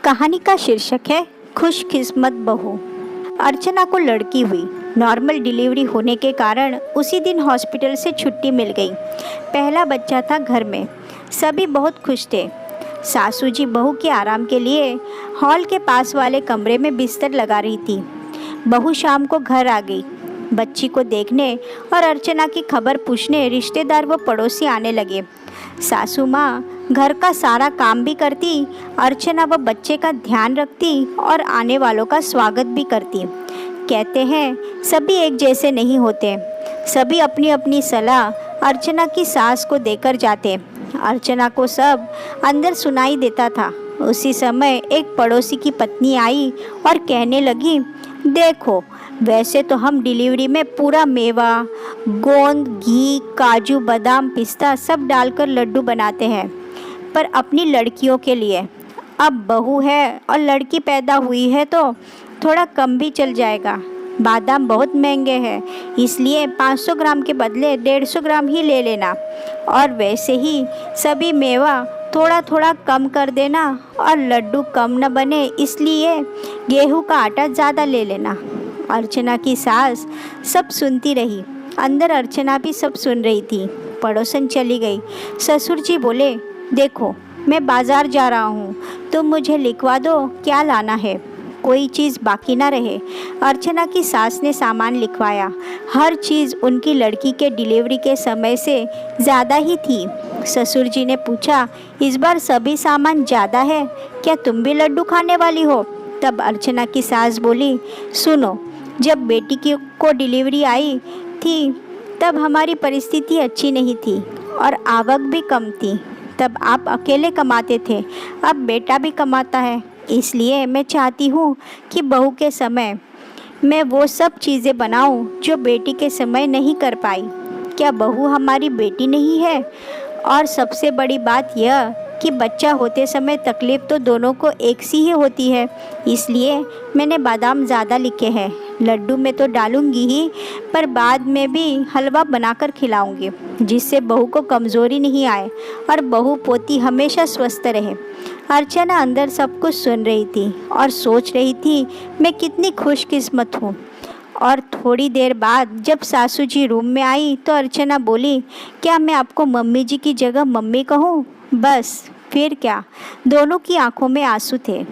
कहानी का शीर्षक है खुशकिस्मत बहू। अर्चना को लड़की हुई। नॉर्मल डिलीवरी होने के कारण उसी दिन हॉस्पिटल से छुट्टी मिल गई। पहला बच्चा था घर में। सभी बहुत खुश थे। सासू जी बहू के आराम के लिए हॉल के पास वाले कमरे में बिस्तर लगा रही थी। बहू शाम को घर आ गई। बच्ची को देखने और अर्चना की खबर पूछने रिश्तेदार व पड़ोसी आने लगे। सासू माँ घर का सारा काम भी करती, अर्चना व बच्चे का ध्यान रखती और आने वालों का स्वागत भी करती। कहते हैं सभी एक जैसे नहीं होते। सभी अपनी अपनी सलाह अर्चना की सास को देकर जाते। अर्चना को सब अंदर सुनाई देता था। उसी समय एक पड़ोसी की पत्नी आई और कहने लगी, देखो वैसे तो हम डिलीवरी में पूरा मेवा, गोंद, घी, काजू, बादाम, पिस्ता सब डालकर लड्डू बनाते हैं, पर अपनी लड़कियों के लिए अब बहू है और लड़की पैदा हुई है तो थोड़ा कम भी चल जाएगा। बादाम बहुत महंगे हैं, इसलिए 500 ग्राम के बदले 150 ग्राम ही ले लेना, और वैसे ही सभी मेवा थोड़ा थोड़ा कम कर देना, और लड्डू कम न बने इसलिए गेहूं का आटा ज़्यादा ले लेना। अर्चना की सास सब सुनती रही। अंदर अर्चना भी सब सुन रही थी। पड़ोसन चली गई। ससुर जी बोले, देखो मैं बाज़ार जा रहा हूँ, तुम मुझे लिखवा दो क्या लाना है, कोई चीज़ बाकी ना रहे। अर्चना की सास ने सामान लिखवाया। हर चीज़ उनकी लड़की के डिलीवरी के समय से ज़्यादा ही थी। ससुर जी ने पूछा, इस बार सभी सामान ज़्यादा है, क्या तुम भी लड्डू खाने वाली हो? तब अर्चना की सास बोली, सुनो, जब बेटी को डिलीवरी आई थी तब हमारी परिस्थिति अच्छी नहीं थी और आवक भी कम थी। तब आप अकेले कमाते थे, अब बेटा भी कमाता है, इसलिए मैं चाहती हूँ कि बहू के समय मैं वो सब चीज़ें बनाऊँ जो बेटी के समय नहीं कर पाई। क्या बहू हमारी बेटी नहीं है? और सबसे बड़ी बात यह कि बच्चा होते समय तकलीफ़ तो दोनों को एक सी ही होती है, इसलिए मैंने बादाम ज़्यादा लिखे हैं। लड्डू में तो डालूंगी ही, पर बाद में भी हलवा बनाकर खिलाऊंगी, जिससे बहू को कमज़ोरी नहीं आए और बहू पोती हमेशा स्वस्थ रहे। अर्चना अंदर सब कुछ सुन रही थी और सोच रही थी, मैं कितनी खुशकिस्मत हूँ। और थोड़ी देर बाद जब सासू जी रूम में आई तो अर्चना बोली, क्या मैं आपको मम्मी जी की जगह मम्मी कहूँ? बस फिर क्या, दोनों की आंखों में आंसू थे।